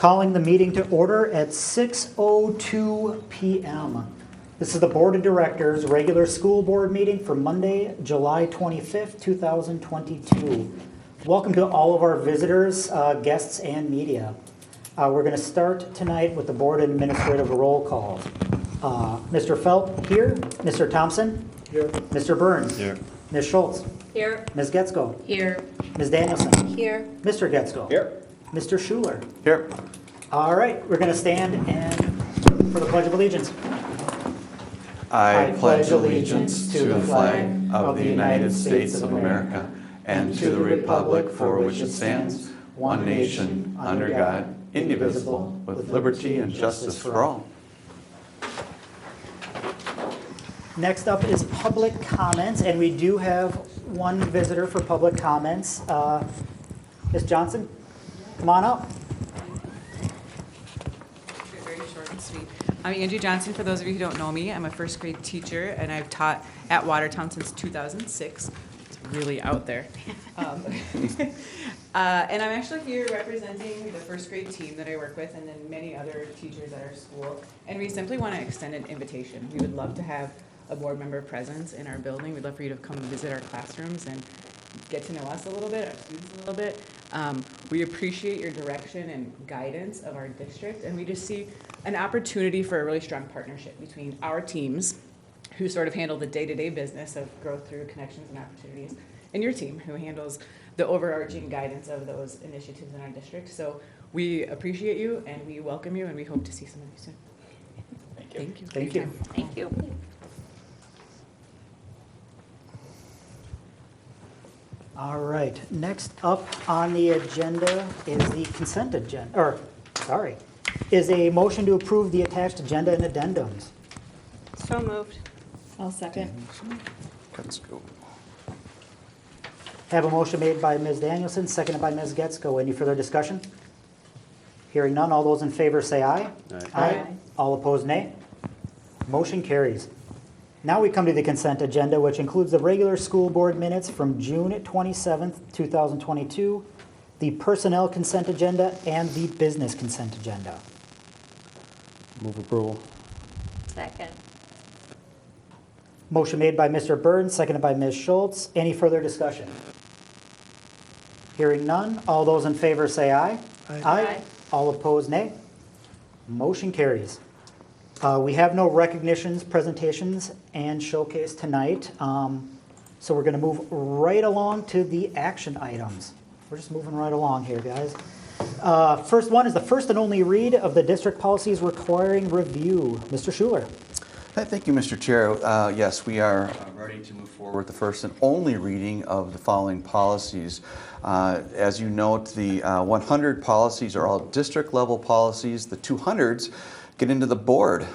Calling the meeting to order at 6:02 p.m. This is the Board of Directors regular school board meeting for Monday, July 25th, 2022. Welcome to all of our visitors, guests, and media. We're going to start tonight with the board administrative roll call. Mr. Felt here, Mr. Thompson here, Mr. Burns Here. Ms. Schultz Here. Ms. Getzko Here. Ms. Danielson Here. Mr. Getzko Here. Mr. Schuler. Here. All right, we're going to stand and for the Pledge of Allegiance. I pledge allegiance to the flag of the United States of America and to the republic for which it stands, one nation, under God, indivisible, with liberty and justice for all. Next up is public comments, and we do have one visitor for public comments. Ms. Johnson, come on up. Very short and sweet. I'm Angie Johnson. For those of you who don't know me, I'm a first grade teacher, and I've taught at Watertown since 2006. It's really out there. And I'm actually here representing the first grade team that I work with, and then many other teachers at our school. And we simply want to extend an invitation. We would love to have a board member presence in our building. We'd love for you to come visit our classrooms and get to know us a little bit, our students a little bit. We appreciate your direction and guidance of our district, and we just see an opportunity for a really strong partnership between our teams, who sort of handle the day-to-day business of growth through connections and opportunities, and your team, who handles the overarching guidance of those initiatives in our district. So we appreciate you, and we welcome you, and we hope to see some of you soon. Thank you. Thank you. Thank you. Thank you. All right, next up on the agenda is the consent agenda, is a motion to approve the attached agenda and addendums. So moved. I'll second. Let's go. Have a motion made by Ms. Danielson, seconded by Ms. Getzko. Any further discussion? Hearing none, all those in favor say aye. Aye. All opposed, nay. Motion carries. Now we come to the consent agenda, which includes the regular school board minutes from June 27th, 2022, the personnel consent agenda, and the business consent agenda. Move approval. Second. Motion made by Mr. Burns, seconded by Ms. Schultz. Any further discussion? Hearing none, all those in favor say aye. Aye. All opposed, nay. Motion carries. We have no recognitions, presentations, and showcase tonight, so we're going to move right along to the action items. We're just moving right along here, guys. First one is the first and only read of the district policies requiring review. Mr. Schuler. Thank you, Mr. Chair. Yes, we are ready to move forward with the first and only reading of the following policies. As you note, the 100 policies are all district-level policies. The 200s get into the board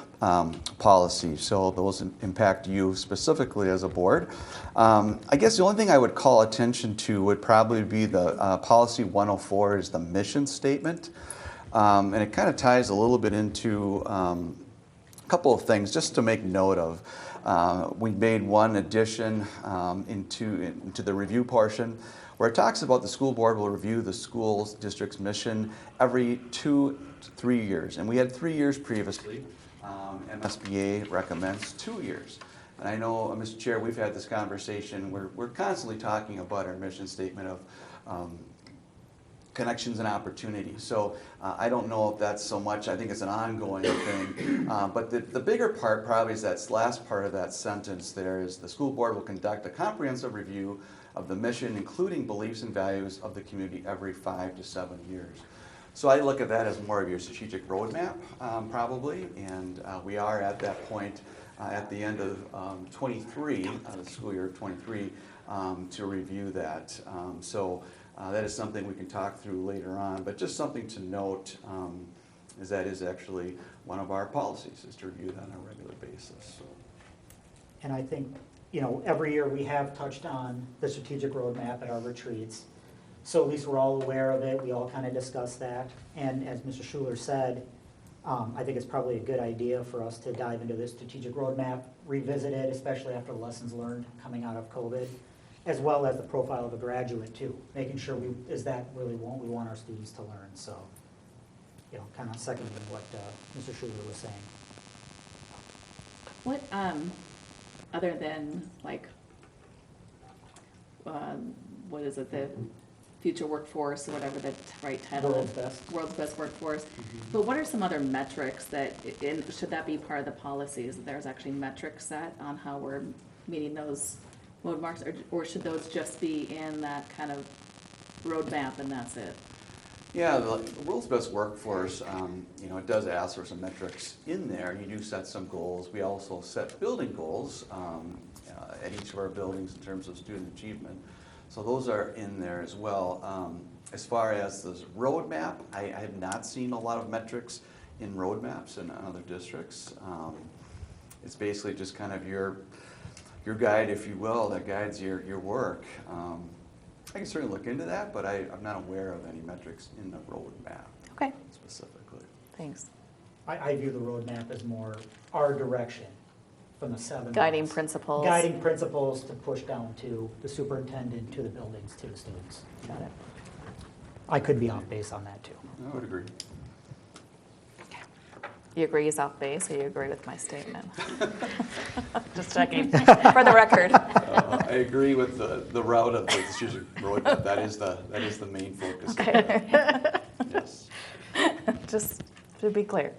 policy, so those impact you specifically as a board. I guess the only thing I would call attention to would probably be the policy 104 is the mission statement, and it kind of ties a little bit into a couple of things just to make note of. We made one addition into the review portion where it talks about the school board will review the school district's mission every 2 to 3 years. And we had 3 years previously. MSBA recommends 2 years. And I know, Mr. Chair, we've had this conversation. We're constantly talking about our mission statement of connections and opportunities. So I don't know if that's so much. I think it's an ongoing thing. But the bigger part probably is that last part of that sentence there is the school board will conduct a comprehensive review of the mission, including beliefs and values of the community every 5 to 7 years. So I look at that as more of your strategic roadmap, probably, and we are at that point at the end of 23, the school year of 23, to review that. So that is something we can talk through later on, but just something to note is that is actually one of our policies, is to review that on a regular basis. So. And I think, every year we have touched on the strategic roadmap at our retreats. So at least we're all aware of it. We all kind of discuss that. And as Mr. Schuler said, I think it's probably a good idea for us to dive into this strategic roadmap, revisit it, especially after the lessons learned coming out of COVID, as well as the profile of a graduate too, making sure is that really what we want our students to learn. So kind of seconding what Mr. Schuler was saying. What, other than like, what is it, the future workforce, or whatever the right title World's is? best. World's best workforce. But what are some other metrics that, should that be part of the policies, that there's actually metrics set on how we're meeting those road marks, or should those just be in that kind of roadmap and that's it? Yeah, the World's Best Workforce, it does ask for some metrics in there. You do set some goals. We also set building goals at each of our buildings in terms of student achievement. So those are in there as well. As far as this roadmap, I have not seen a lot of metrics in roadmaps in other districts. It's basically just kind of your guide, if you will, that guides your work. I can certainly look into that, but I'm not aware of any metrics in the roadmap Okay, specifically. thanks. I view the roadmap as more our direction from the 7 Guiding months. principles. Guiding principles to push down to the superintendent, to the buildings, to the students. Got it. I could be off base on that too. I would agree. You agree he's off base, or you agree with my statement? Just checking, for the record. I agree with the route of the strategic roadmap. That is the main focus. Okay. Yes, Just to be clear.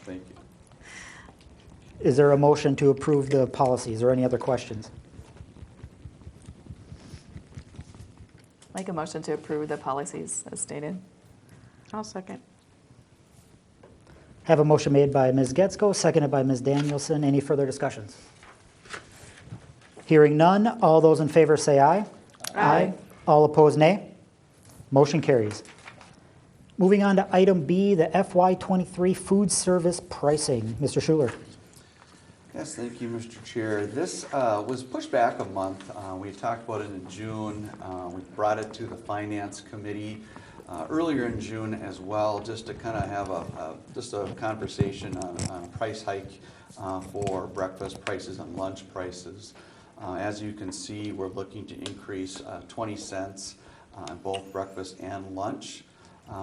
thank you. Is there a motion to approve the policies or any other questions? Make a motion to approve the policies as stated. I'll second. Have a motion made by Ms. Getzko, seconded by Ms. Danielson. Any further discussions? Hearing none, all those in favor say aye. Aye. All opposed, nay. Motion carries. Moving on to item B, the FY23 food service pricing. Mr. Schuler. Yes, thank you, Mr. Chair. This was pushed back a month. We talked about it in June. We brought it to the Finance Committee earlier in June as well, just to kind of have just a conversation on price hike for breakfast prices and lunch prices. As you can see, we're looking to increase 20 cents on both breakfast and lunch.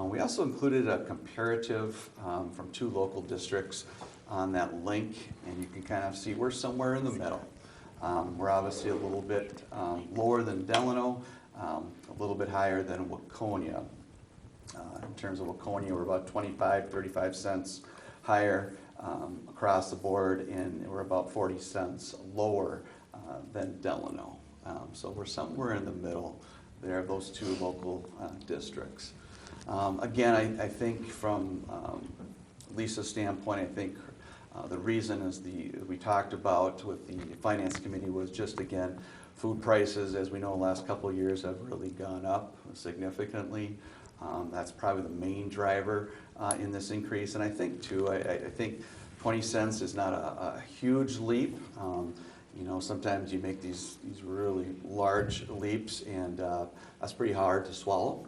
We also included a comparative from 2 local districts on that link, and you can kind of see we're somewhere in the middle. We're obviously a little bit lower than Delano, a little bit higher than Waconia. In terms of Waconia, we're about 25, 35 cents higher across the board, and we're about 40 cents lower than Delano. So we're somewhere in the middle there of those 2 local districts. Again, I think from Lisa's standpoint, I think the reason is we talked about with the Finance Committee was just, again, food prices, as we know, the last couple of years have really gone up significantly. That's probably the main driver in this increase. And I think, too, I think 20 cents is not a huge leap. Sometimes you make these really large leaps, and that's pretty hard to swallow.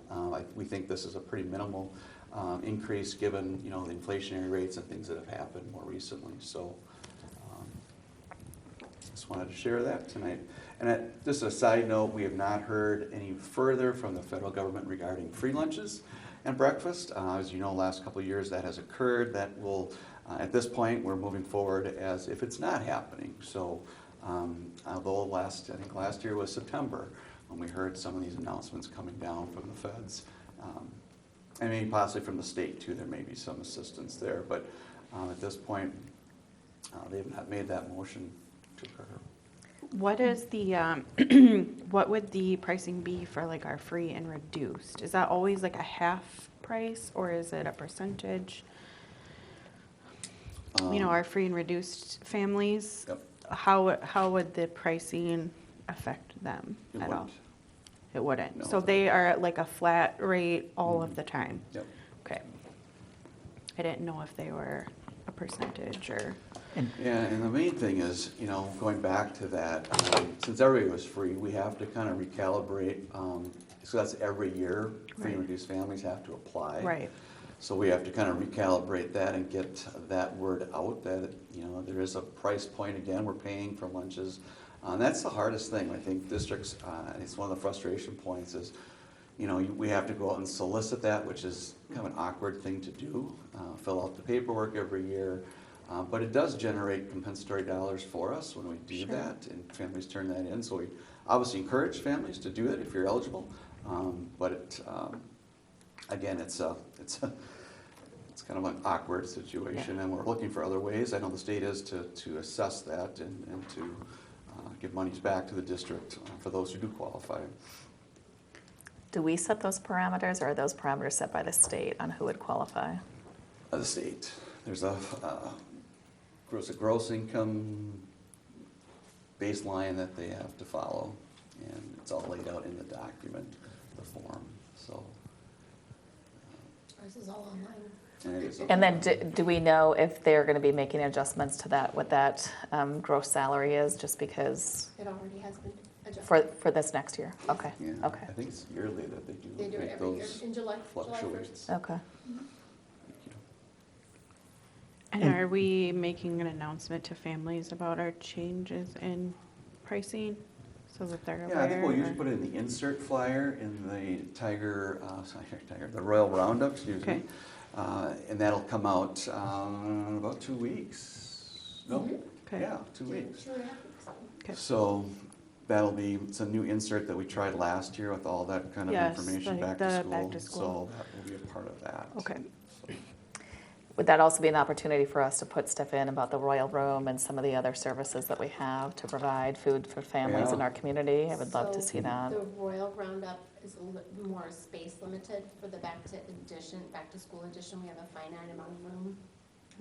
We think this is a pretty minimal increase given the inflationary rates and things that have happened more recently. So just wanted to share that tonight. And just a side note, we have not heard any further from the federal government regarding free lunches and breakfast. As you know, last couple of years that has occurred. That will, at this point, we're moving forward as if it's not happening. So although I think last year was September when we heard some of these announcements coming down from the feds. And maybe possibly from the state too, there may be some assistance there, but at this point, they have not made that motion to occur. What is the, what would the pricing be for like our free and reduced? Is that always like a half price, or is it a percentage? Our free and reduced families, Yep. how would the pricing affect them It at all? wouldn't. It wouldn't. No. So they are at like a flat rate all of the time? Yep. Okay. I didn't know if they were a percentage or. Yeah, and the main thing is, going back to that, since everybody was free, we have to kind of recalibrate. So that's every year, free and Right. reduced families have to apply. Right. So we have to kind of recalibrate that and get that word out that, there is a price point. Again, we're paying for lunches. And that's the hardest thing. I think districts, and it's one of the frustration points is, we have to go out and solicit that, which is kind of an awkward thing to do, fill out the paperwork every year. But it does generate compensatory dollars for us when we do that, and families turn that in. So we obviously encourage families to do it if you're eligible. Again, it's kind of an awkward situation, and we're looking for other ways. I know the state is to assess that and to give monies back to the district for those who do qualify. Do we set those parameters, or are those parameters set by the state on who would qualify? The state, there's a gross income baseline that they have to follow, and it's all laid out in the document, the form. So. Ours is all online. And then do we know if they're going to be making adjustments to that, what that gross salary is, just because It already has been adjusted. for this next year? Okay, Yeah, okay, I think it's yearly that they do They do it make every year those in July 1st. fluctuations. okay. And And- are we making an announcement to families about our changes in pricing so that they're aware? Yeah, I think we'll usually or- put it in the insert flyer in the the Royal Roundup, excuse me. Okay. And that'll come out in about 2 weeks. No? Okay. Yeah, 2 weeks. 2.5 weeks. Okay. So it's a new insert that we tried last year with all that kind of Yes, information like back to the school. back to school. So that will be a part of that. Okay. Would that also be an opportunity for us to put stuff in about the Royal Room and some of the other services that we have to provide food for families in Yeah. our community? I would love to So see that. The Royal Roundup is a little more space limited. For the back to school edition, we have a finite amount of room.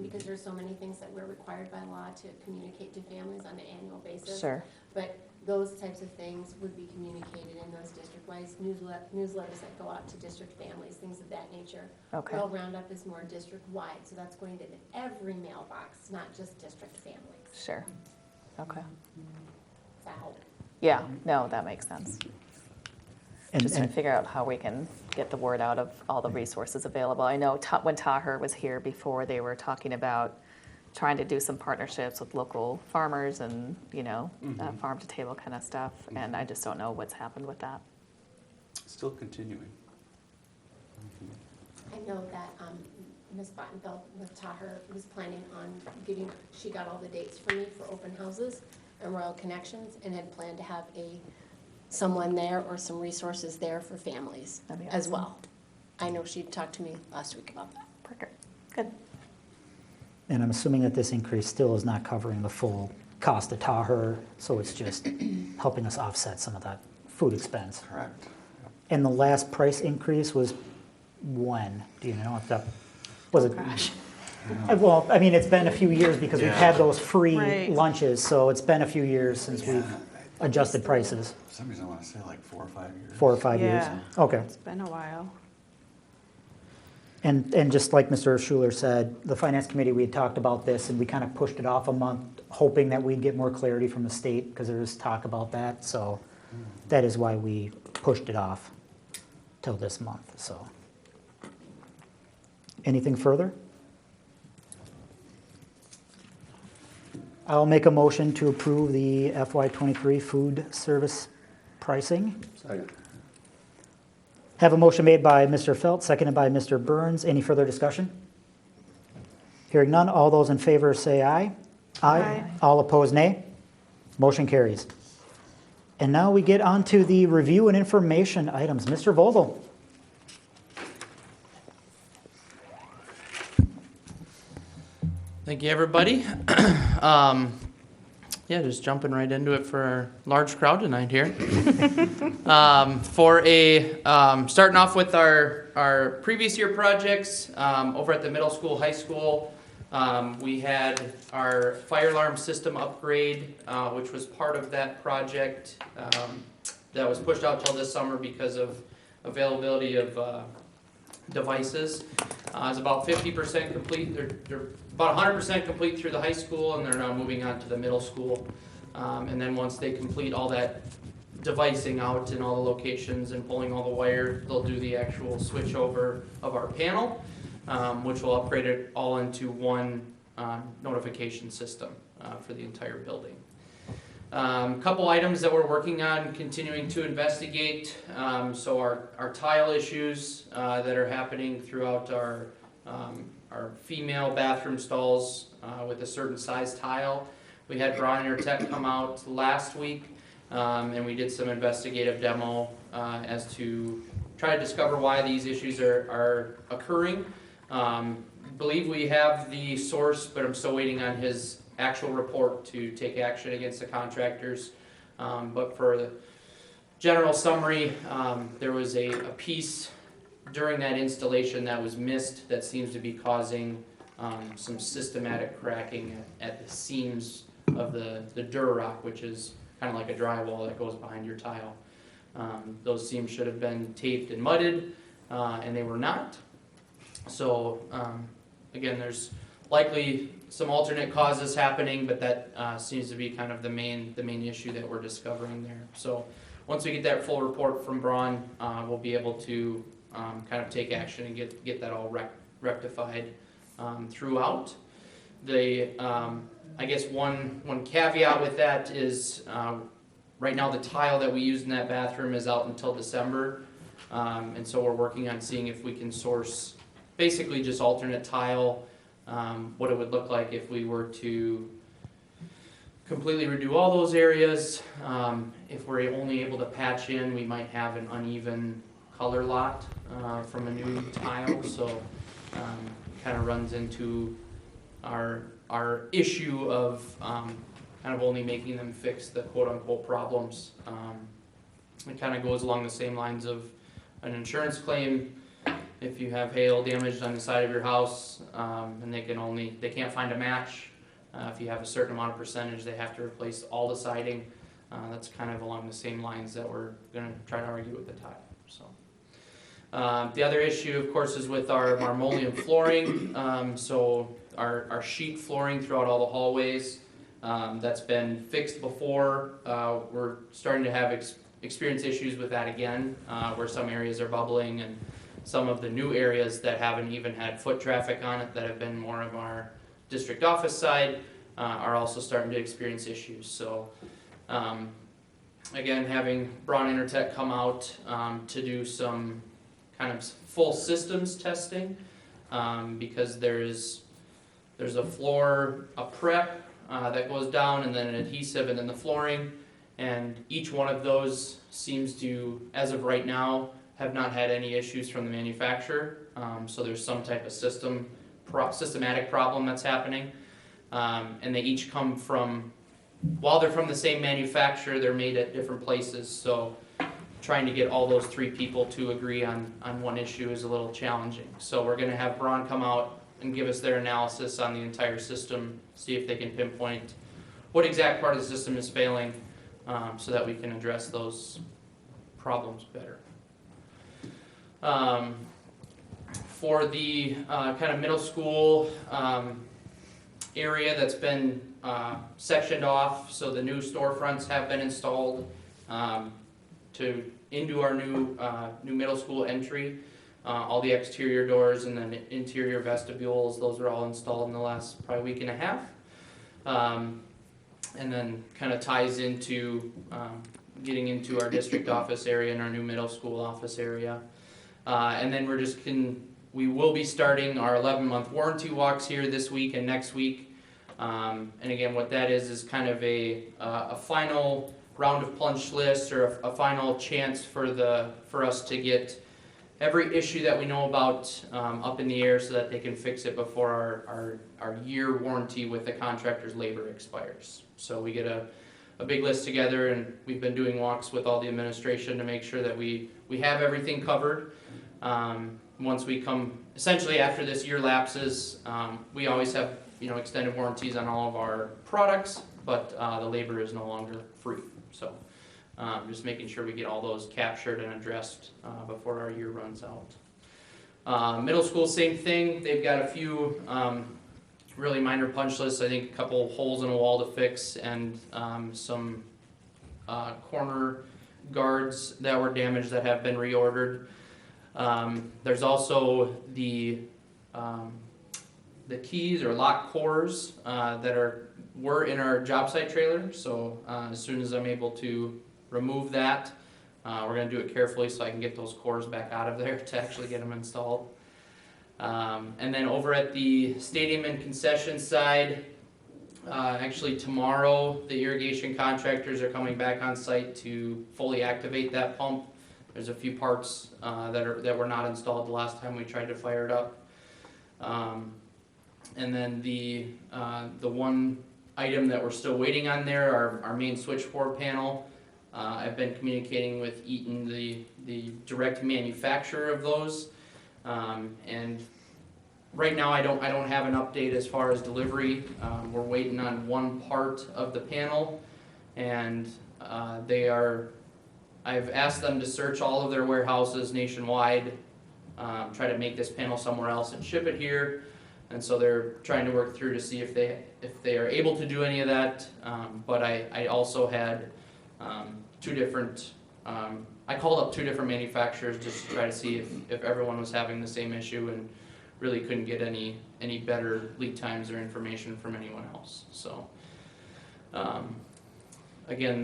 Because there's so many things that we're required by law to communicate to families on an annual basis. Sure, But those types of things would be communicated in those district-wise newsletters that go out to district families, things of that nature. okay, Royal Roundup is more district-wide, so that's going to every mailbox, not just district families. sure, okay. Does that help? Yeah, no, that makes sense. And, Just trying and to figure out how we can get the word out of all the resources available. I know when Taher was here before, they were talking about trying to do some partnerships with local farmers and, farm to table kind of stuff. And I just don't know what's happened with that. Still continuing. I know that Ms. Bottenfeld with Taher was planning on she got all the dates for me for open houses and Royal Connections, and had planned to have someone there or some resources there for families That'd be as awesome. well. I know she talked to me last week about that. Perfect. Good. and I'm assuming that this increase still is not covering the full cost of Taher, so it's just helping us offset some of that food expense. Correct. And the last price increase was when? Do you know if that, was it? Gosh. Well, I mean, it's been a few years because we've had those free Right. lunches, so it's been a few years since we've adjusted prices. For some reason, I want to say like 4 or 5 years. 4 or 5 years? Yeah. Okay. It's been a while. And just like Mr. Schuler said, the finance committee, we had talked about this and we kind of pushed it off a month, hoping that we'd get more clarity from the state because there was talk about that. So that is why we pushed it off till this month, so. Anything further? I'll make a motion to approve the FY23 food service pricing. Second. Have a motion made by Mr. Felt, seconded by Mr. Burns. Any further discussion? Hearing none, all those in favor say aye. Aye. All opposed, nay. Motion carries. And now we get on to the review and information items. Mr. Vogel. Thank you, everybody. Yeah, just jumping right into it for our large crowd tonight here. Starting off with our previous year projects, over at the middle school, high school, we had our fire alarm system upgrade, which was part of that project, that was pushed out till this summer because of availability of devices. It's about 50% complete. They're about 100% complete through the high school, and they're now moving on to the middle school. And then once they complete all that devicing out in all the locations and pulling all the wire, they'll do the actual switch over of our panel, which will upgrade it all into one notification system for the entire building. Couple items that we're working on, continuing to investigate. So our tile issues that are happening throughout our female bathroom stalls with a certain size tile. We had Braun Intertech come out last week, and we did some investigative demo as to try to discover why these issues are occurring. Believe we have the source, but I'm still waiting on his actual report to take action against the contractors. But for the general summary, there was a piece during that installation that was missed that seems to be causing some systematic cracking at the seams of the Durarock, which is kind of like a drywall that goes behind your tile. Those seams should have been taped and mudded, and they were not. So again, there's likely some alternate causes happening, but that seems to be kind of the main issue that we're discovering there. So once we get that full report from Braun, we'll be able to kind of take action and get that all rectified throughout. I guess one caveat with that is right now the tile that we use in that bathroom is out until December, and so we're working on seeing if we can source basically just alternate tile, what it would look like if we were to completely redo all those areas. If we're only able to patch in, we might have an uneven color lot from a new tile, so kind of runs into our issue of kind of only making them fix the quote-unquote problems. It kind of goes along the same lines of an insurance claim. If you have hail damage on the side of your house and they can't find a match, if you have a certain amount of percentage, they have to replace all the siding. That's kind of along the same lines that we're going to try to argue with the tile. So the other issue, of course, is with our marmoleum flooring. So our sheet flooring throughout all the hallways, that's been fixed before. We're starting to have experience issues with that again, where some areas are bubbling, and some of the new areas that haven't even had foot traffic on it, that have been more of our district office side, are also starting to experience issues. So again, having Braun Intertech come out to do some kind of full systems testing, because there's a floor, a prep that goes down, and then an adhesive, and then the flooring, and each one of those seems to, as of right now, have not had any issues from the manufacturer. So there's some type of systematic problem that's happening, and they each come from, while they're from the same manufacturer, they're made at different places. So trying to get all those three people to agree on one issue is a little challenging. So we're going to have Braun come out and give us their analysis on the entire system, see if they can pinpoint what exact part of the system is failing, so that we can address those problems better. For the kind of middle school area that's been sectioned off, so the new storefronts have been installed into our new middle school entry. All the exterior doors and then interior vestibules, those are all installed in the last probably week and a half. And then kind of ties into getting into our district office area and our new middle school office area. And then we will be starting our 11-month warranty walks here this week and next week. And again, what that is kind of a final round of punch list, or a final chance for us to get every issue that we know about up in the air, so that they can fix it before our year warranty with the contractor's labor expires. So we get a big list together, and we've been doing walks with all the administration to make sure that we have everything covered. Once we come, essentially after this year lapses, we always have extended warranties on all of our products, but the labor is no longer free. So just making sure we get all those captured and addressed before our year runs out. Middle school, same thing. They've got a few really minor punch lists. I think a couple holes in a wall to fix, and some corner guards that were damaged that have been reordered. There's also the the keys or lock cores that were in our job site trailer. So as soon as I'm able to remove that, we're going to do it carefully so I can get those cores back out of there to actually get them installed. And then over at the stadium and concession side, actually tomorrow the irrigation contractors are coming back on site to fully activate that pump. There's a few parts that were not installed the last time we tried to fire it up. And then the one item that we're still waiting on there, our main switchboard panel. I've been communicating with Eaton, the direct manufacturer of those, and right now I don't have an update as far as delivery. We're waiting on one part of the panel, and I've asked them to search all of their warehouses nationwide, try to make this panel somewhere else and ship it here. And so they're trying to work through to see if they are able to do any of that. But I also had two different. I called up two different manufacturers just to try to see if everyone was having the same issue, and really couldn't get any better lead times or information from anyone else. So again,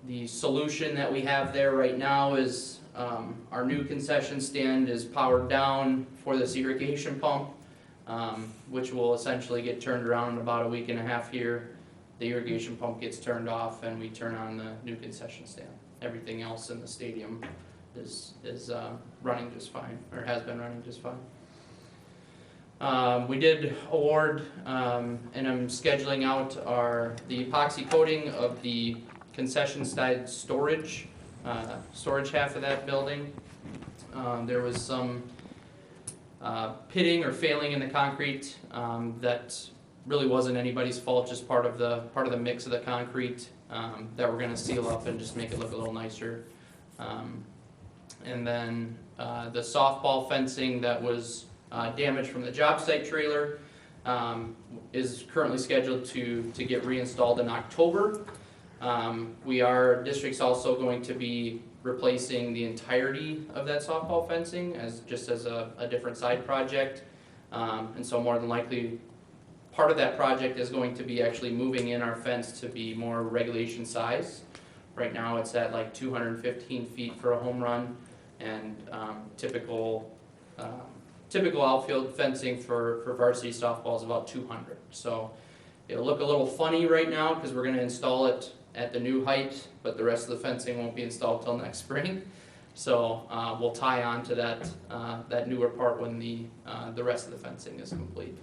the solution that we have there right now is our new concession stand is powered down for this irrigation pump, which will essentially get turned around in about a week and a half here. The irrigation pump gets turned off and we turn on the new concession stand. Everything else in the stadium is running just fine, or has been running just fine. We did award, and I'm scheduling out the epoxy coating of the concession side storage half of that building. There was some pitting or failing in the concrete that really wasn't anybody's fault, just part of the mix of the concrete that we're going to seal up and just make it look a little nicer. And then the softball fencing that was damaged from the job site trailer is currently scheduled to get reinstalled in October. District's also going to be replacing the entirety of that softball fencing as a different side project. And so more than likely, part of that project is going to be actually moving in our fence to be more regulation size. Right now it's at like 215 feet for a home run, and typical outfield fencing for varsity softball is about 200. So it'll look a little funny right now because we're going to install it at the new height, but the rest of the fencing won't be installed till next spring. So we'll tie on to that newer part when the rest of the fencing is complete.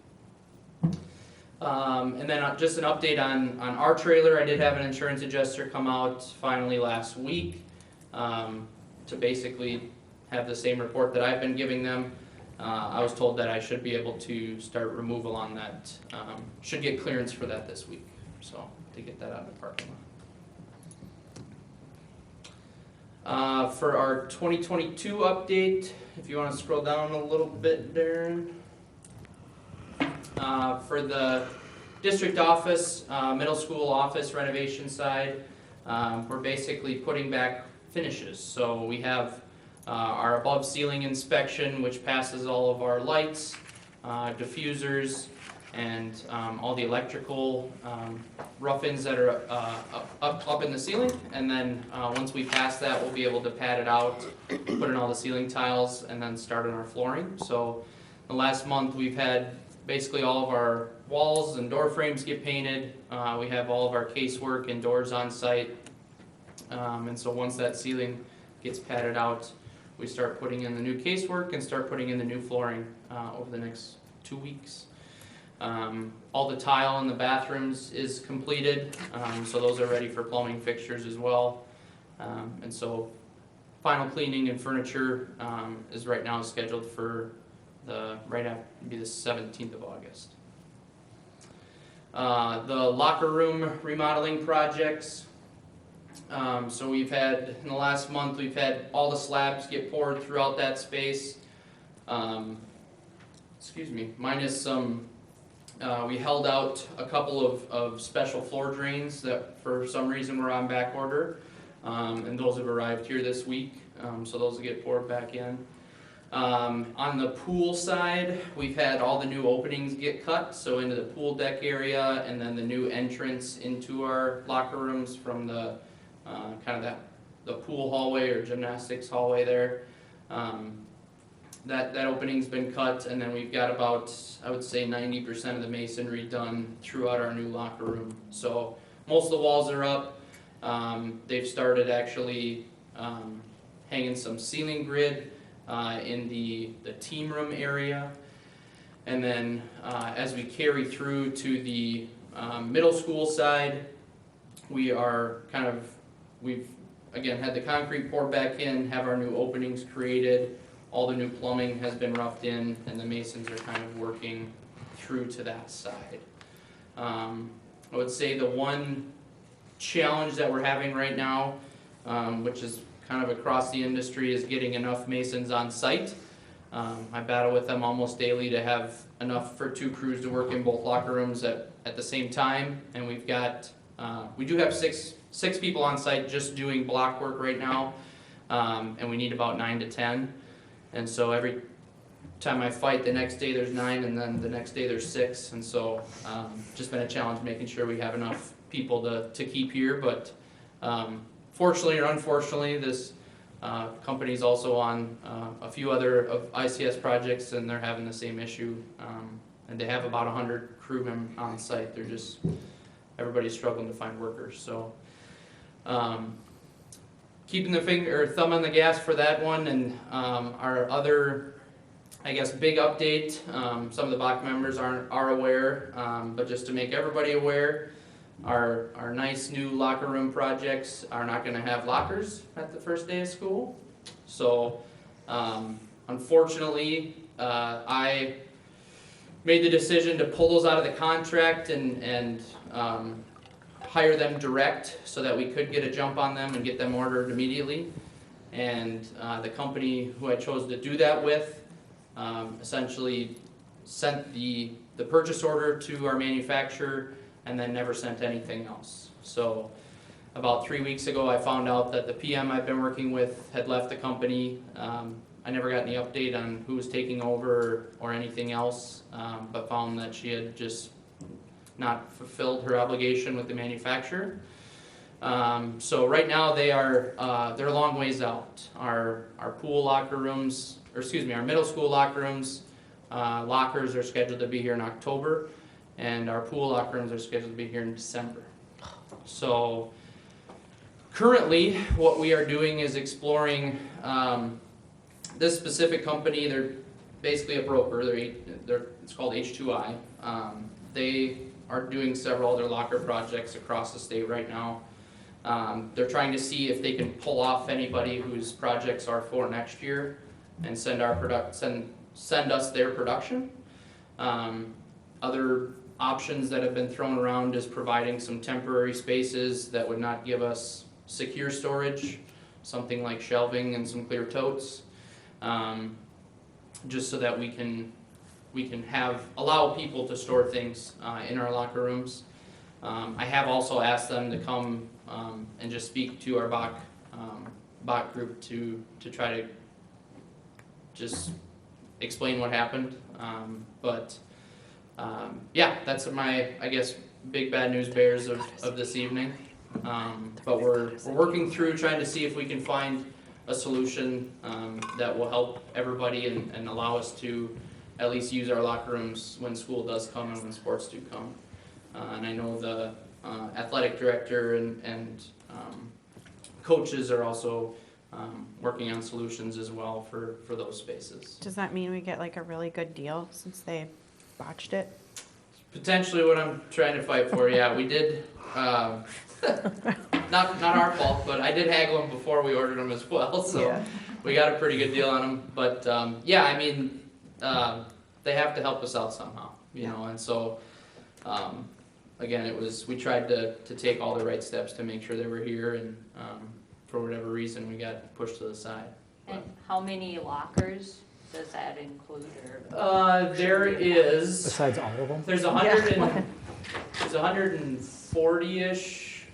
And then just an update on our trailer. I did have an insurance adjuster come out finally last week to basically have the same report that I've been giving them. I was told that I should be able to start removal on that. Should get clearance for that this week, so to get that out of the parking lot. For our 2022 update, if you want to scroll down a little bit, Darren. For the district office, middle school office renovation side, we're basically putting back finishes. So we have our above ceiling inspection, which passes all of our lights, diffusers, and all the electrical rough-ins that are up in the ceiling. And then once we pass that, we'll be able to pad it out, put in all the ceiling tiles, and then start on our flooring. So the last month we've had basically all of our walls and door frames get painted. We have all of our casework and doors on site. And so once that ceiling gets padded out, we start putting in the new casework and start putting in the new flooring over the next 2 weeks. All the tile in the bathrooms is completed, so those are ready for plumbing fixtures as well. And so final cleaning and furniture is right now scheduled for right after the 17th of August. The locker room remodeling projects. So we've had, in the last month, we've had all the slabs get poured throughout that space. Minus some, we held out a couple of special floor drains that for some reason were on back order. And those have arrived here this week, so those will get poured back in. On the pool side, we've had all the new openings get cut, so into the pool deck area, and then the new entrance into our locker rooms from the the pool hallway or gymnastics hallway there. That opening's been cut, and then we've got about, I would say, 90% of the masonry done throughout our new locker room. So most of the walls are up. They've started actually hanging some ceiling grid in the team room area. And then as we carry through to the middle school side, we've again had the concrete poured back in, have our new openings created, all the new plumbing has been roughed in, and the masons are kind of working through to that side. I would say the one challenge that we're having right now, which is kind of across the industry, is getting enough masons on site. I battle with them almost daily to have enough for 2 crews to work in both locker rooms at the same time, and we do have six people on site just doing block work right now, and we need about 9 to 10, and so every time I fight, the next day there's 9, and then the next day there's 6, and so just been a challenge making sure we have enough people to keep here, but fortunately or unfortunately, this company's also on a few other of ICS projects, and they're having the same issue, and they have about 100 crewmen on site. They're just, everybody's struggling to find workers, so keeping the thumb on the gas for that one. And our other, I guess, big update, some of the Bach members are aware, but just to make everybody aware, our nice new locker room projects are not going to have lockers at the first day of school. So unfortunately, I made the decision to pull those out of the contract and hire them direct so that we could get a jump on them and get them ordered immediately. And the company who I chose to do that with essentially sent the purchase order to our manufacturer and then never sent anything else. So about 3 weeks ago, I found out that the PM I've been working with had left the company. I never got any update on who was taking over or anything else, but found that she had just not fulfilled her obligation with the manufacturer. So right now they're a long ways out. Our pool locker rooms, or excuse me, our middle school locker rooms, lockers are scheduled to be here in October, and our pool locker rooms are scheduled to be here in December. So currently what we are doing is exploring this specific company. They're basically a broker. It's called H2I. They are doing several other locker projects across the state right now. They're trying to see if they can pull off anybody whose projects are for next year and send us their production. Other options that have been thrown around is providing some temporary spaces that would not give us secure storage, something like shelving and some clear totes, just so that we can allow people to store things in our locker rooms. I have also asked them to come and just speak to our Bach group to try to just explain what happened. Yeah, that's my, I guess, big bad news bears of this evening. But we're working through trying to see if we can find a solution that will help everybody and allow us to at least use our locker rooms when school does come and when sports do come. And I know the athletic director and coaches are also working on solutions as well for those spaces. Does that mean we get like a really good deal since they botched it? Potentially what I'm trying to fight for, yeah. We did, not our fault, but I did haggle them before we ordered them as well, so yeah. We got a pretty good deal on them. But yeah, I mean, they have to help us out somehow, you know, and so again, we tried to take all the right steps to make sure they were here, and for whatever reason we got pushed to the side. And how many lockers does that include? There is, Besides all of them? there's 140-ish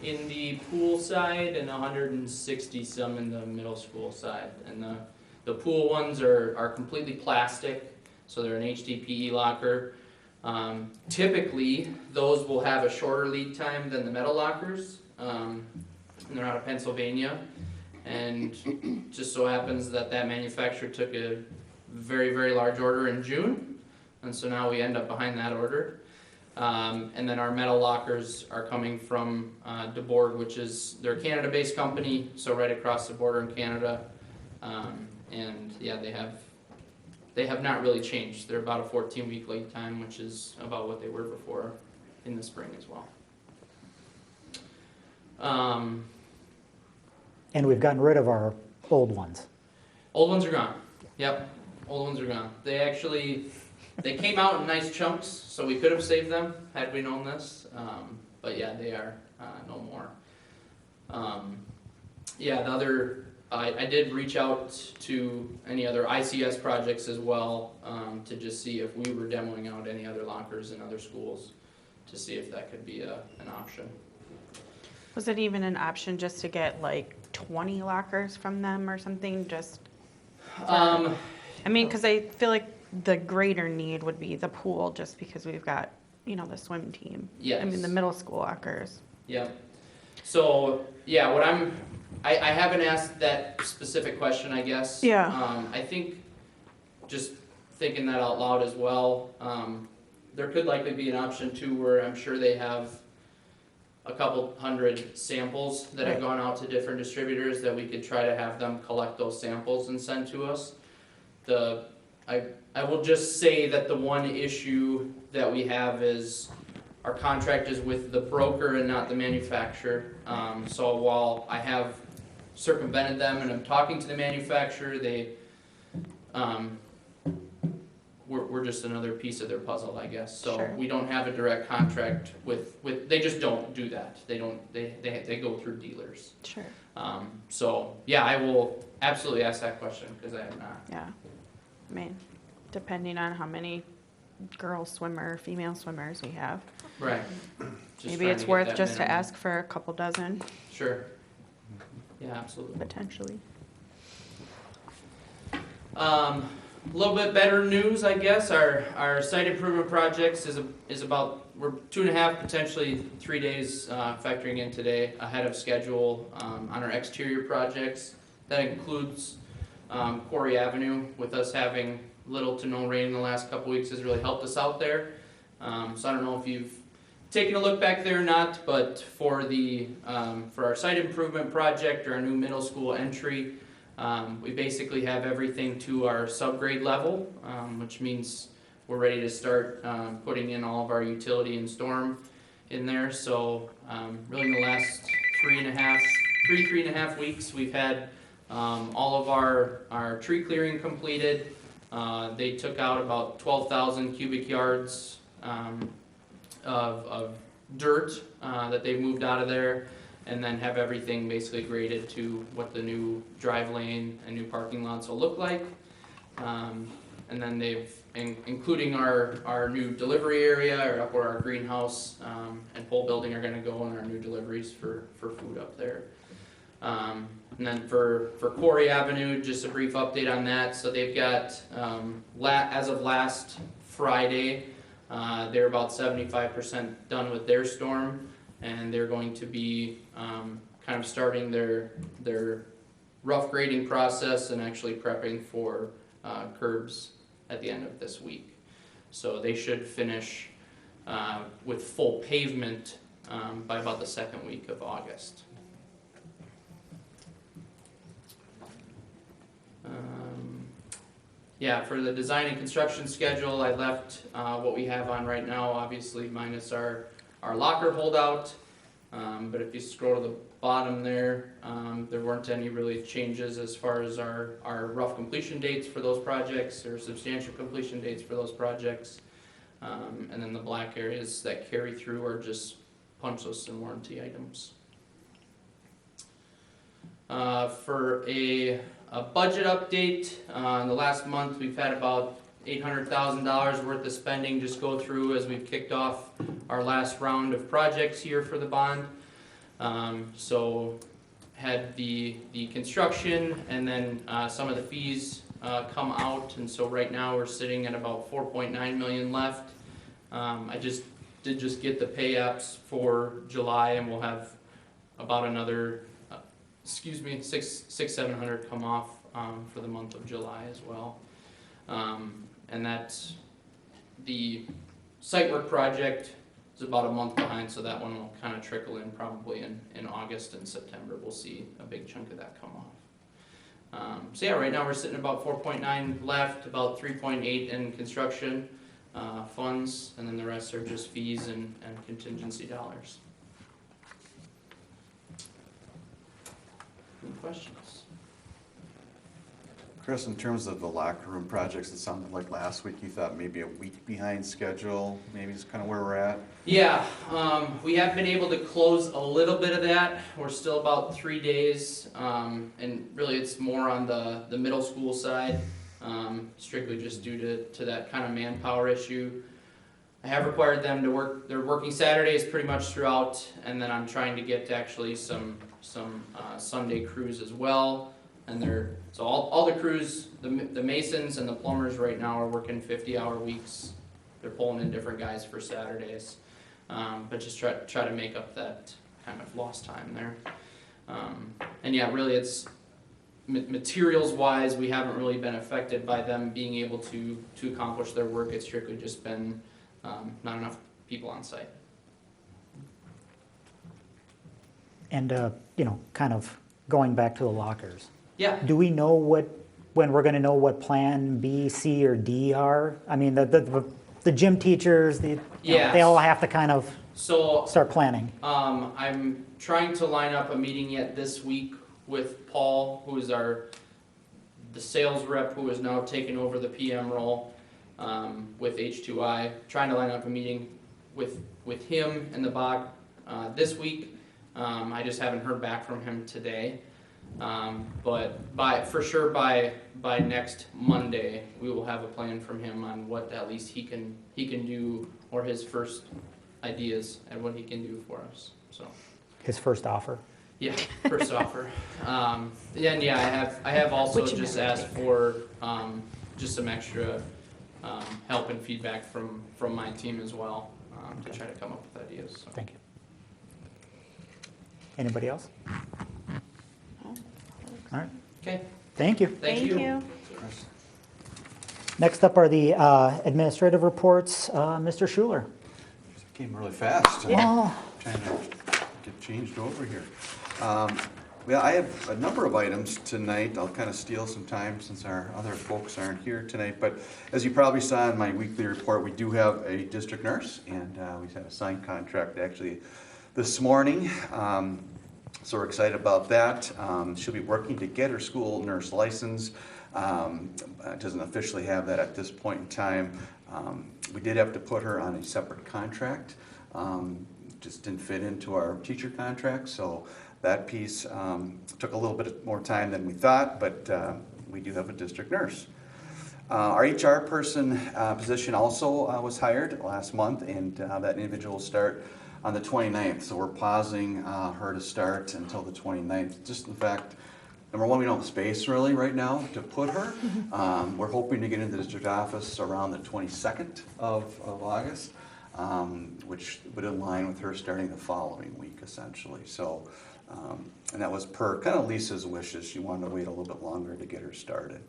in the pool side and 160 some in the middle school side, and The pool ones are completely plastic, so they're an HDPE locker. Typically, those will have a shorter lead time than the metal lockers. And they're out of Pennsylvania. And just so happens that manufacturer took a very, very large order in June. And so now we end up behind that order. And then our metal lockers are coming from DeBorg, which is, they're a Canada-based company, so right across the border in Canada. And yeah, they have not really changed. They're about a 14-week lead time, which is about what they were before in the spring as well. And we've gotten rid of our old ones. Old ones are gone. Yep, old ones are gone. They came out in nice chunks, so we could have saved them had we known this. But yeah, they are no more. I did reach out to any other ICS projects as well to just see if we were demoing out any other lockers in other schools to see if that could be an option. Was it even an option just to get like 20 lockers from them or something? I mean, because I feel like the greater need would be the pool, just because we've got, the swim team. Yes. I mean, the middle school lockers. Yeah. So yeah, I haven't asked that specific question, I guess. Yeah. I think just thinking that out loud as well, there could likely be an option too, where I'm sure they have a couple hundred samples that have gone out to different distributors that we could try to have them collect those samples and send to us. I will just say that the one issue that we have is our contract is with the broker and not the manufacturer. So while I have circumvented them and I'm talking to the manufacturer, we're just another piece of their puzzle, I guess. So Sure. we don't have a direct contract with they just don't do that. They go through dealers. Sure. So yeah, I will absolutely ask that question because I have not. Yeah. I mean, depending on how many female swimmers we have. Right. Just Maybe trying it's to get worth that just to minimum. ask for a couple dozen, Sure. Yeah, absolutely. potentially. A little bit better news, I guess. Our site improvement projects is about, we're 2.5, potentially 3 days, factoring in today, ahead of schedule on our exterior projects. That includes Quarry Avenue. With us having little to no rain in the last couple weeks has really helped us out there. So I don't know if you've taken a look back there or not, but for our site improvement project or our new middle school entry, we basically have everything to our subgrade level, which means we're ready to start putting in all of our utility and storm in there. So really in the last 3.5 weeks, we've had all of our tree clearing completed. They took out about 12,000 cubic yards of dirt that they moved out of there, and then have everything basically graded to what the new drive lane and new parking lots will look like. And then including our new delivery area, or up where our greenhouse and pole building are gonna go, and our new deliveries for food up there. And then for Quarry Avenue, just a brief update on that. So they've got, as of last Friday, they're about 75% done with their storm, and they're going to be kind of starting their rough grading process and actually prepping for curbs at the end of this week. So they should finish with full pavement by about the second week of August. Yeah, for the design and construction schedule, I left what we have on right now, obviously minus our locker holdout. But if you scroll to the bottom there weren't any really changes as far as our rough completion dates for those projects, or substantial completion dates for those projects. And then the black areas that carry through are just punch lists and warranty items. For a budget update, in the last month we've had about $800,000 worth of spending just go through as we've kicked off our last round of projects here for the bond. So had the construction and then some of the fees come out, and so right now we're sitting at about 4.9 million left. I did get the pay apps for July, and we'll have about another, 700 come off for the month of July as well. And that's the site work project is about a month behind, so that one will kind of trickle in probably in August and September. We'll see a big chunk of that come off. So yeah, right now we're sitting at about 4.9 left, about 3.8 in construction funds, and then the rest are just fees and contingency dollars. Any questions? Chris, in terms of the locker room projects, it sounded like last week you thought maybe a week behind schedule, maybe is kind of where we're at. Yeah, we have been able to close a little bit of that. We're still about 3 days, and really it's more on the middle school side, strictly just due to that kind of manpower issue. I have required them to work, they're working Saturdays pretty much throughout, and then I'm trying to get to actually some Sunday crews as well. And so all the crews, the masons and the plumbers right now are working 50-hour weeks. They're pulling in different guys for Saturdays, but just try to make up that kind of lost time there. And yeah, really it's materials-wise, we haven't really been affected by them being able to accomplish their work. It's strictly just been not enough people on site. And, kind of going back to the lockers. Yeah. Do we know when we're going to know what Plan B, C, or D are? I mean, the gym teachers, they all have to kind of start planning. I'm trying to line up a meeting yet this week with Paul, who is the sales rep who is now taking over the PM role with H2I. Trying to line up a meeting with him and the BOG this week. I just haven't heard back from him today. But by next Monday, we will have a plan from him on what at least he can do, or his first ideas and what he can do for us. So His first offer. yeah, first offer. And yeah, I have also just asked for just some extra help and feedback from my team as well to try to come up with ideas. So. Thank you. Anybody else? All right. Okay. Thank you. Thank you. Next up are the administrative reports. Mr. Schuler. Came really fast. Yeah. Trying to get changed over here. Well, I have a number of items tonight. I'll kind of steal some time since our other folks aren't here tonight. But as you probably saw in my weekly report, we do have a district nurse, and we had a signed contract actually this morning. So we're excited about that. She'll be working to get her school nurse license. Doesn't officially have that at this point in time. We did have to put her on a separate contract. Just didn't fit into our teacher contract, so that piece took a little bit more time than we thought, but we do have a district nurse. Our HR person position also was hired last month, and that individual will start on the 29th, so we're pausing her to start until the 29th. Just in fact, number one, we don't have space really right now to put her. We're hoping to get into the district office around the 22nd of August, which would align with her starting the following week essentially. So, and that was per kind of Lisa's wishes. She wanted to wait a little bit longer to get her started.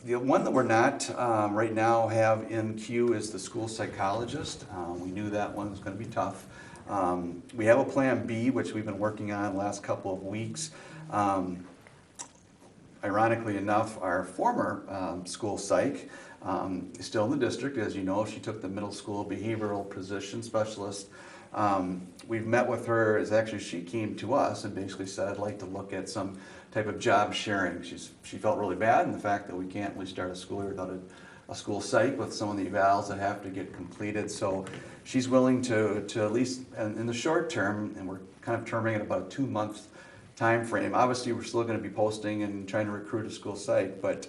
The one that we're not right now have in queue is the school psychologist. We knew that one was going to be tough. We have a plan B, which we've been working on the last couple of weeks. Ironically enough, our former school psych is still in the district. As you know, she took the middle school behavioral position specialist. We've met with her, as actually she came to us and basically said, I'd like to look at some type of job sharing. She felt really bad in the fact that we can't really start a school year without a school psych with some of the evals that have to get completed. So she's willing to at least in the short term, and we're kind of terming it about a 2-month time frame. Obviously, we're still going to be posting and trying to recruit a school psych, but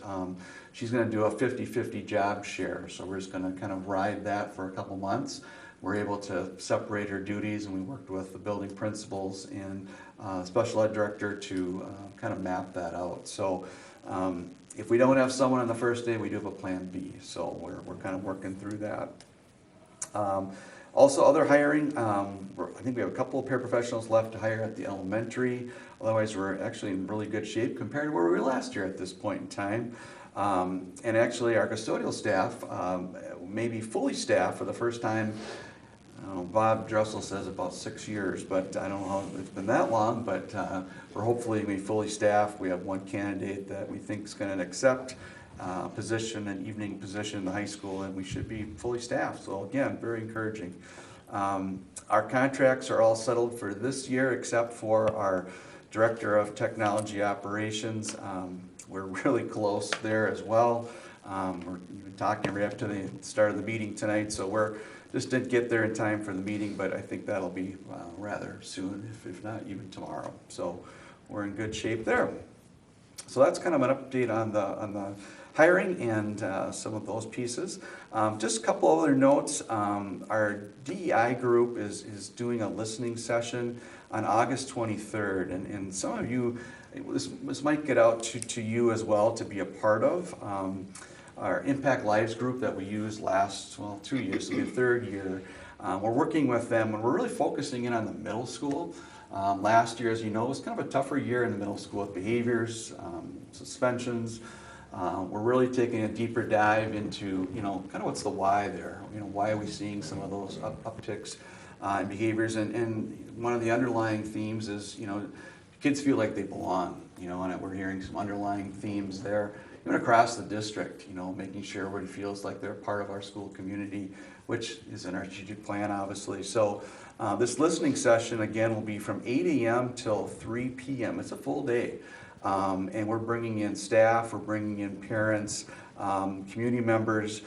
she's going to do a 50-50 job share. So we're just going to kind of ride that for a couple months. We're able to separate her duties, and we worked with the building principals and special ed director to kind of map that out. So if we don't have someone on the first day, we do have a plan B. So we're kind of working through that. Also, other hiring, I think we have a couple of paraprofessionals left to hire at the elementary. Otherwise, we're actually in really good shape compared to where we were last year at this point in time. And actually, our custodial staff may be fully staffed for the first time. Bob Dressel says about 6 years, but I don't know how it's been that long, but we're hopefully going to be fully staffed. We have one candidate that we think is going to accept an evening position in the high school, and we should be fully staffed. So again, very encouraging. Our contracts are all settled for this year except for our Director of Technology Operations. We're really close there as well. We're even talking right up to the start of the meeting tonight, so we're just didn't get there in time for the meeting, but I think that'll be rather soon, if not even tomorrow. So we're in good shape there. So that's kind of an update on the hiring and some of those pieces. Just a couple other notes. Our DEI group is doing a listening session on August 23rd, and some of you, this might get out to you as well to be a part of. Our Impact Lives group that we used last, 2 years, so the third year. We're working with them, and we're really focusing in on the middle school. Last year, as you know, was kind of a tougher year in the middle school with behaviors, suspensions. We're really taking a deeper dive into, kind of what's the why there. Why are we seeing some of those upticks in behaviors? And one of the underlying themes is, kids feel like they belong, and we're hearing some underlying themes there. Even across the district, making sure everybody feels like they're part of our school community, which is in our strategic plan, obviously. So this listening session, again, will be from 8 a.m. till 3 p.m. It's a full day. And we're bringing in staff, we're bringing in parents, community members,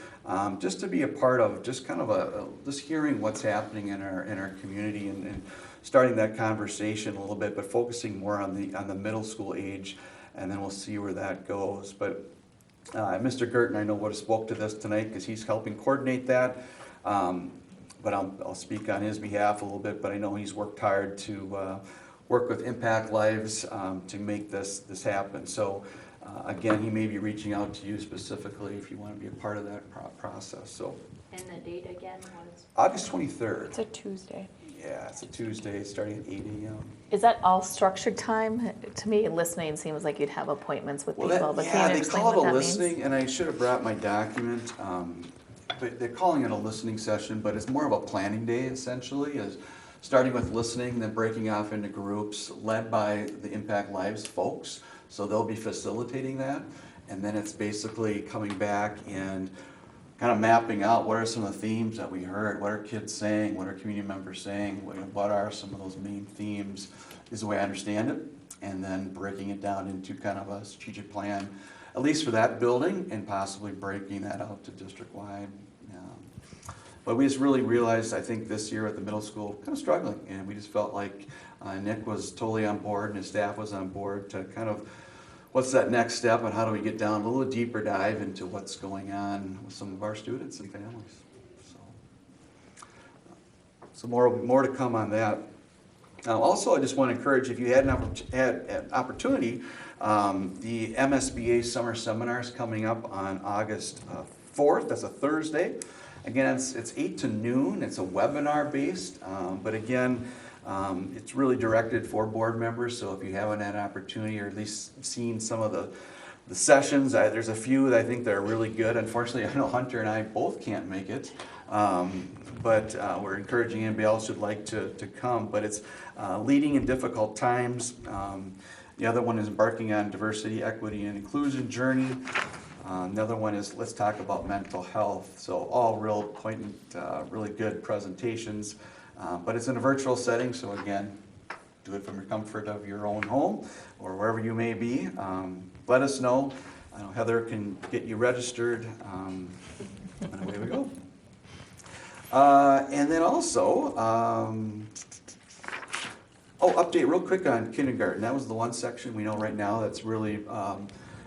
just to be a part of just kind of just hearing what's happening in our community and starting that conversation a little bit, but focusing more on the middle school age, and then we'll see where that goes. But Mr. Gerton, I know would have spoke to this tonight because he's helping coordinate that. But I'll speak on his behalf a little bit, but I know he's worked hard to work with Impact Lives to make this happen. So again, he may be reaching out to you specifically if you want to be a part of that process. So. And the date again was? August 23rd. It's a Tuesday. Yeah, it's a Tuesday starting at 8 a.m. Is that all structured time? To me, listening seems like you'd have appointments with people, but can you they explain call what it a that listening, means? and I should have brought my document. But they're calling it a listening session, but it's more of a planning day essentially, is starting with listening, then breaking off into groups led by the Impact Lives folks. So they'll be facilitating that, and then it's basically coming back and kind of mapping out what are some of the themes that we heard, what are kids saying, what are community members saying, what are some of those main themes, is the way I understand it, and then breaking it down into kind of a strategic plan, at least for that building, and possibly breaking that out to district-wide. But we just really realized, I think this year at the middle school, kind of struggling, and we just felt like Nick was totally on board and his staff was on board to kind of what's that next step and how do we get down a little deeper dive into what's going on with some of our students and families. So more to come on that. Also, I just want to encourage, if you had an opportunity, the MSBA Summer Seminar is coming up on August 4th. That's a Thursday. Again, it's 8 to noon. It's a webinar based, but again, it's really directed for board members. So if you haven't had an opportunity or at least seen some of the sessions, there's a few that I think that are really good. Unfortunately, I know Hunter and I both can't make it, but we're encouraging anybody else who'd like to come. But it's leading in difficult times. The other one is embarking on diversity, equity, and inclusion journey. Another one is let's talk about mental health. So all real poignant, really good presentations. But it's in a virtual setting, so again, do it from the comfort of your own home or wherever you may be. Let us know. I know Heather can get you registered, and away we go. And then also, update real quick on kindergarten. That was the one section we know right now that's really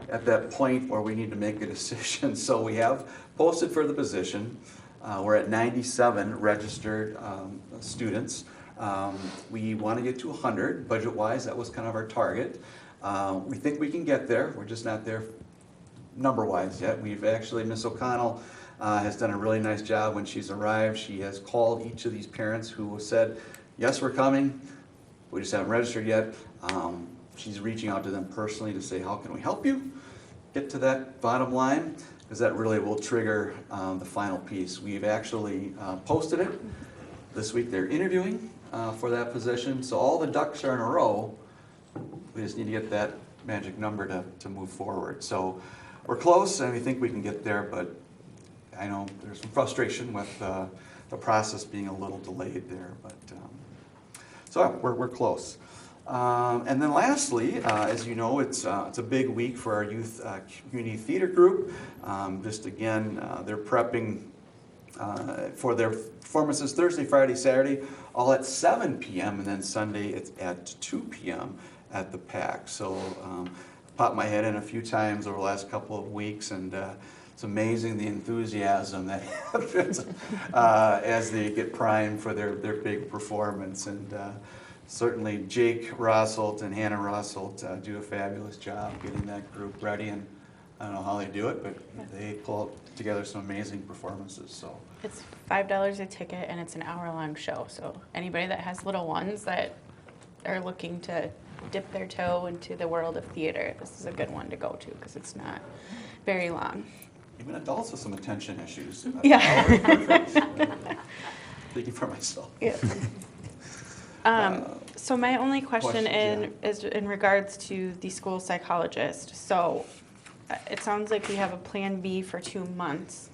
at that point where we need to make a decision. So we have posted for the position. We're at 97 registered students. We want to get to 100 budget-wise. That was kind of our target. We think we can get there. We're just not there number-wise yet. We've actually, Ms. O'Connell has done a really nice job when she's arrived. She has called each of these parents who said, yes, we're coming. We just haven't registered yet. She's reaching out to them personally to say, how can we help you get to that bottom line? Because that really will trigger the final piece. We've actually posted it. This week they're interviewing for that position. So all the ducks are in a row. We just need to get that magic number to move forward. So we're close and we think we can get there, but I know there's some frustration with the process being a little delayed there. But so we're close. And then lastly, as you know, it's a big week for our youth community theater group. Just again, they're prepping for their performances Thursday, Friday, Saturday, all at 7 p.m. and then Sunday it's at 2 p.m. at the PAC. So popped my head in a few times over the last couple of weeks, and it's amazing the enthusiasm that happens as they get primed for their big performance. And certainly Jake Rosselt and Hannah Rosselt do a fabulous job getting that group ready, and I don't know how they do it, but they pull together some amazing performances. So It's $5 a ticket and it's an hour-long show. So anybody that has little ones that are looking to dip their toe into the world of theater, this is a good one to go to because it's not very long. even adults with some attention issues. Yeah. Speaking for myself. Yeah. So my only question is in regards to the school psychologist. So it sounds like we have a plan B for 2 months.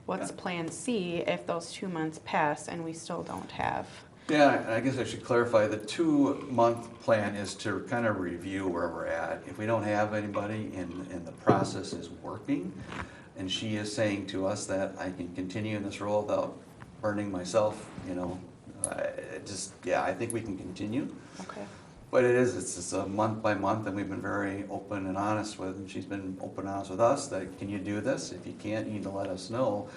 What's plan C if those 2 months pass and we still don't have? Yeah, I guess I should clarify, the 2-month plan is to kind of review where we're at. If we don't have anybody and the process is working, and she is saying to us that I can continue in this role without burning myself, you know, I think we can continue. Okay. But it's a month by month, and we've been very open and honest with, and she's been open and honest with us that, can you do this? If you can't, you need to let us know.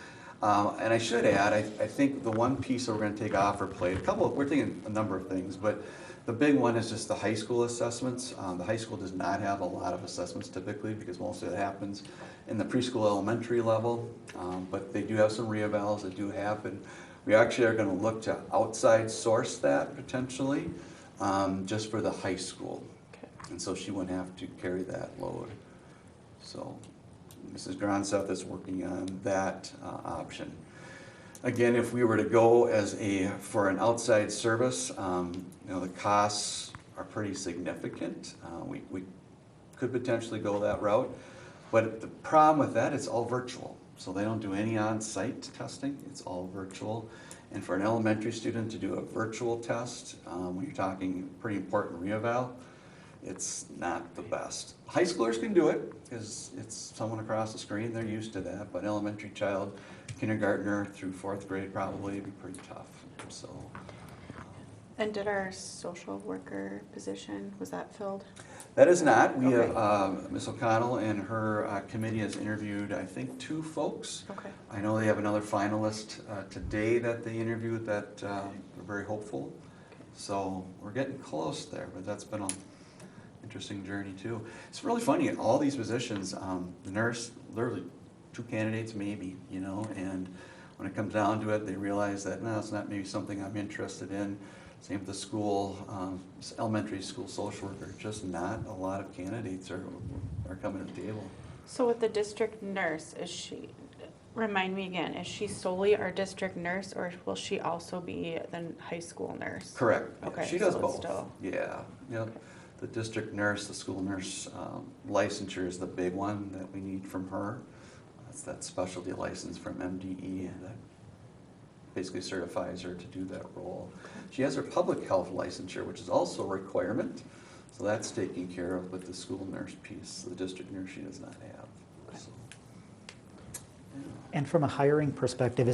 And I should add, I think the one piece that we're going to take off her plate, we're taking a number of things, but the big one is just the high school assessments. The high school does not have a lot of assessments typically, because most of it happens in the preschool elementary level, but they do have some reevals that do happen. We actually are going to look to outside source that potentially, just for the high school. Okay. And so she wouldn't have to carry that load. So Mrs. Gronseth is working on that option. Again, if we were to go for an outside service, the costs are pretty significant. We could potentially go that route, but the problem with that, it's all virtual. So they don't do any on-site testing, it's all virtual. And for an elementary student to do a virtual test, when you're talking pretty important reeval, it's not the best. High schoolers can do it because it's someone across the screen, they're used to that, but elementary child, kindergartner through 4th grade probably would be pretty tough. So. And did our social worker position, was that filled? That is not. We Okay. have Ms. O'Connell and her committee has interviewed, I think, 2 folks. Okay. I know they have another finalist today that they interviewed that we're very hopeful. So we're getting close there, but that's been an interesting journey too. It's really funny, all these positions, the nurse, literally 2 candidates maybe, and when it comes down to it, they realize that, no, it's not maybe something I'm interested in. Same with the school, elementary school social worker, just not a lot of candidates are coming to the table. So with the district nurse, remind me again, is she solely our district nurse or will she also be the high school nurse? Correct. Okay, She does so it's both. still- Yeah, yep. The district nurse, the school nurse licensure is the big one that we need from her. That's that specialty license from MDE that basically certifies her to do that role. She has her public health licensure, which is also a requirement, so that's taken care of, but the school nurse piece, the district nurse, she does not have. So, yeah. And from a hiring perspective,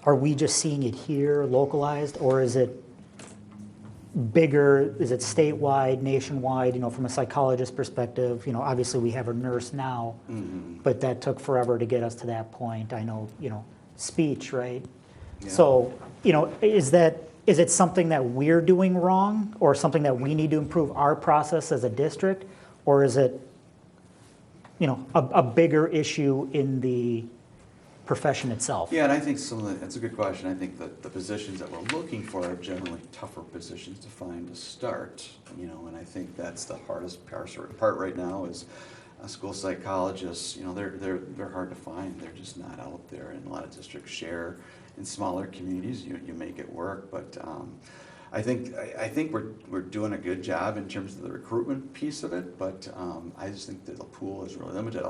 are we just seeing it here localized, or is it bigger, is it statewide, nationwide, from a psychologist perspective? Obviously we have a nurse now, but that took forever to get us to that point. I know, speech, right? Yeah. So, is that is it something that we're doing wrong or something that we need to improve our process as a district? Or is it, a bigger issue in the profession itself? Yeah, and I think that's a good question. I think that the positions that we're looking for are generally tougher positions to find to start, and I think that's the hardest part right now is school psychologists, they're hard to find. They're just not out there, and a lot of districts share in smaller communities. You make it work, but I think we're doing a good job in terms of the recruitment piece of it, but I just think that the pool is really limited.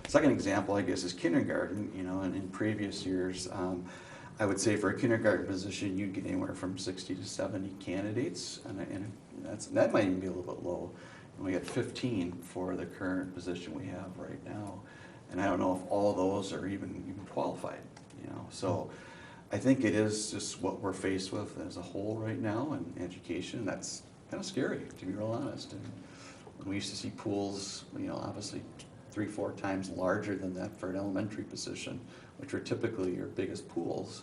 Second example, I guess, is kindergarten. And in previous years, I would say for a kindergarten position, you'd get anywhere from 60 to 70 candidates, and that might even be a little bit low. And we got 15 for the current position we have right now, and I don't know if all those are even qualified. So I think it is just what we're faced with as a whole right now in education. That's kind of scary, to be real honest. And we used to see pools, obviously 3-4 times larger than that for an elementary position, which are typically your biggest pools.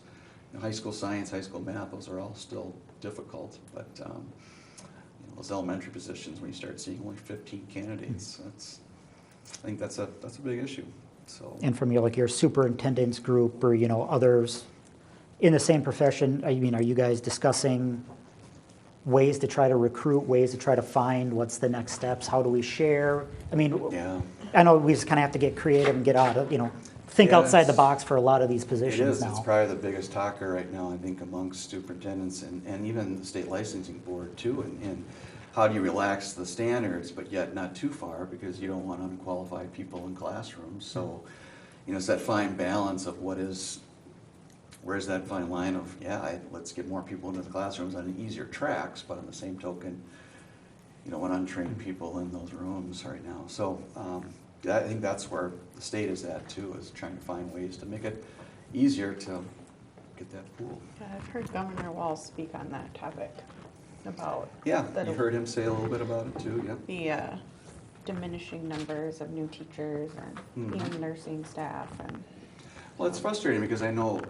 High school science, high school math, those are all still difficult, but those elementary positions, when you start seeing only 15 candidates, I think that's a big issue. So. And from your superintendent's group or, others in the same profession, are you guys discussing ways to try to recruit, ways to try to find what's the next steps? How do we share? Yeah. I know we just kind of have to get creative and get out of, think outside the box for a lot of these positions now. It's probably the biggest talker right now, I think, amongst superintendents and even the state licensing board too. And how do you relax the standards, but yet not too far, because you don't want unqualified people in classrooms. So, it's that fine balance of where's that fine line of, let's get more people into the classrooms on easier tracks, but on the same token, you don't want untrained people in those rooms right now. So I think that's where the state is at too, is trying to find ways to make it easier to get that pool. Yeah, I've heard Governor Walz speak on that topic about. Yeah, you heard him say a little bit about it too, yeah. The diminishing numbers of new teachers and even nursing staff and. Well, it's frustrating because I know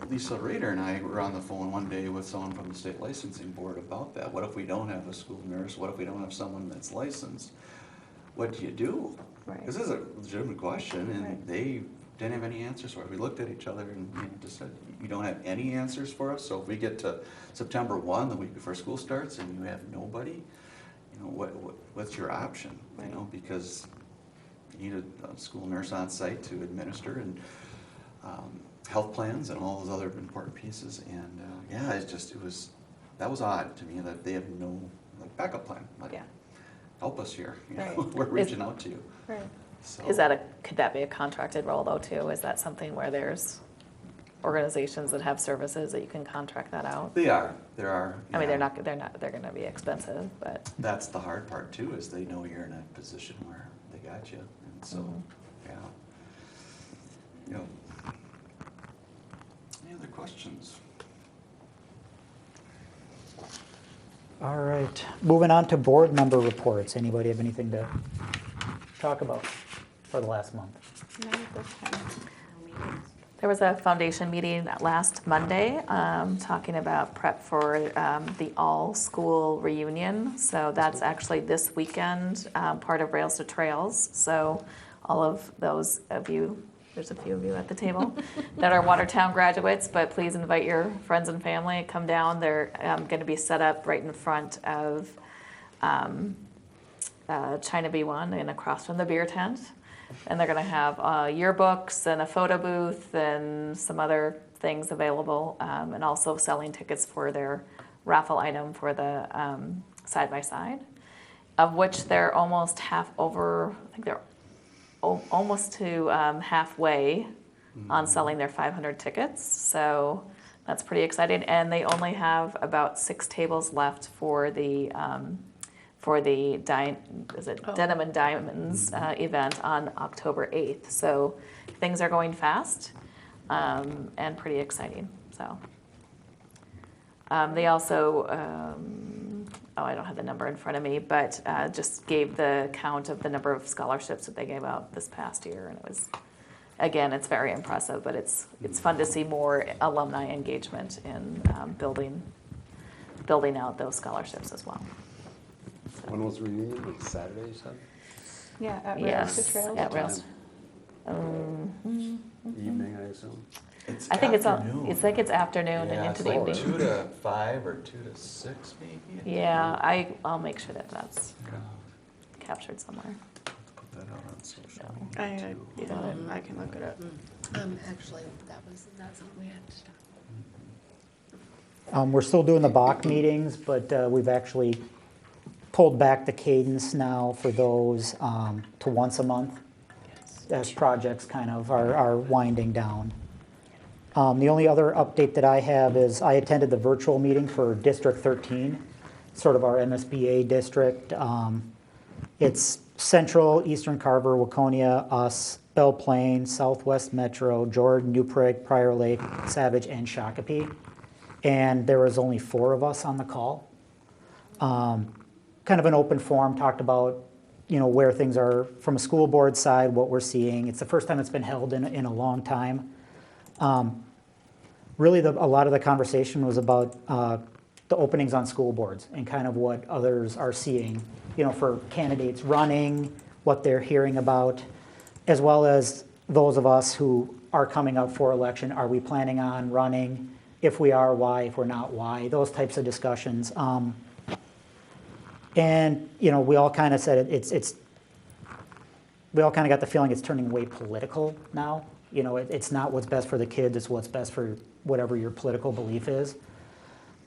Lisa Rader and I were on the phone one day with someone from the state licensing board about that. What if we don't have a school nurse? What if we don't have someone that's licensed? What do you do? Right. This is a legitimate question, and Right. they didn't have any answers for it. We looked at each other and just said, you don't have any answers for us? So if we get to September 1, the week before school starts, and you have nobody, what's your option? Right. Because you need a school nurse on site to administer and health plans and all those other important pieces. And that was odd to me that they have no backup plan. Help us here. Right. We're reaching out to you. Right. So. Could that be a contracted role though too? Is that something where there's organizations that have services that you can contract that out? There are. I mean, they're going to be expensive, but. That's the hard part too, is they know you're in a position where they got you. And so, Any other questions? All right, moving on to board member reports. Anybody have anything to talk about for the last month? Not at this time. There was a foundation meeting last Monday talking about prep for the all-school reunion. So that's actually this weekend, part of Rails to Trails. So all of those of you, there's a few of you at the table that are Watertown graduates, but please invite your friends and family, come down. They're going to be set up right in front of China B1 and across from the beer tent. And they're going to have yearbooks and a photo booth and some other things available, and also selling tickets for their raffle item for the side-by-side, of which they're almost half over. I think they're almost to halfway on selling their 500 tickets. So that's pretty exciting. And they only have about 6 tables left for the Denim and Diamonds event on October 8th. So things are going fast and pretty exciting. So they also, I don't have the number in front of me, but just gave the count of the number of scholarships that they gave out this past year. And it was, again, it's very impressive, but it's fun to see more alumni engagement in building building out those scholarships as well. When was the reunion? Like Saturday, you said? Yeah, at Yes, at Rails. Evening, I assume? I think it's like it's afternoon and Yeah, into it's the like evening. 2 to 5 or 2 to 6 maybe? Yeah, I'll make sure that that's Okay. captured somewhere. Put that out on social I, media too. you know, I can look it up. Actually, that's something we had to stop. We're still doing the Bach meetings, but we've actually pulled back the cadence now for those to once a month as projects kind of are winding down. The only other update that I have is I attended the virtual meeting for District 13, sort of our MSBA district. It's Central, Eastern Carver, Waconia, us, Belle Plaine, Southwest Metro, Jordan, New Prague, Prior Lake, Savage, and Shakopee. And there was only 4 of us on the call. Kind of an open forum, talked about, where things are from a school board side, what we're seeing. It's the first time it's been held in a long time. Really, a lot of the conversation was about the openings on school boards and kind of what others are seeing, for candidates running, what they're hearing about, as well as those of us who are coming up for election. Are we planning on running? If we are, why? If we're not, why? Those types of discussions. And, we all kind of said we all kind of got the feeling it's turning way political now. It's not what's best for the kids, it's what's best for whatever your political belief is.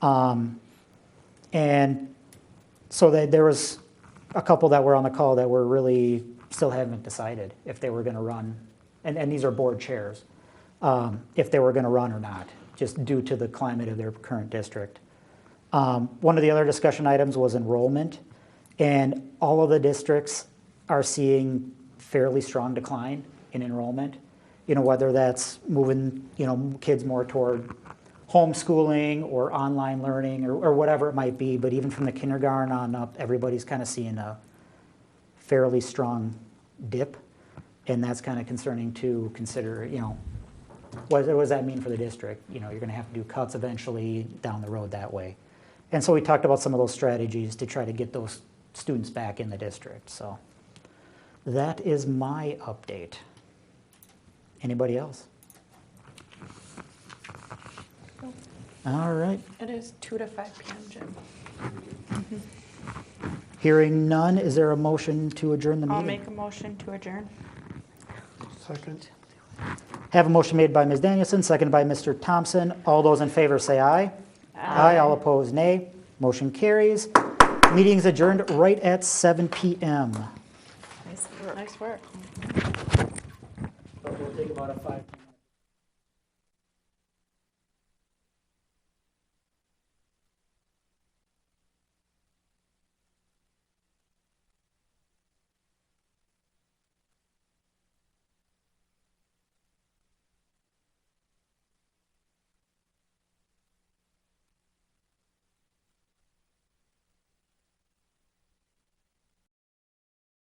And so there was a couple that were on the call that were really still haven't decided if they were going to run, and these are board chairs, if they were going to run or not, just due to the climate of their current district. One of the other discussion items was enrollment, and all of the districts are seeing fairly strong decline in enrollment. Whether that's moving, kids more toward homeschooling or online learning or whatever it might be, but even from the kindergarten on up, everybody's kind of seeing a fairly strong dip, and that's kind of concerning to consider, what does that mean for the district? You're going to have to do cuts eventually down the road that way. And so we talked about some of those strategies to try to get those students back in the district. So that is my update. Anybody else? All right. It is 2 to 5 p.m., Jim. Hearing none, is there a motion to adjourn the meeting? I'll make a motion to adjourn. Second. Have a motion made by Ms. Danielson, seconded by Mr. Thompson. All those in favor say aye. Aye. All opposed, nay. Motion carries. Meeting's adjourned right at 7 p.m. Nice work. We'll take about a 5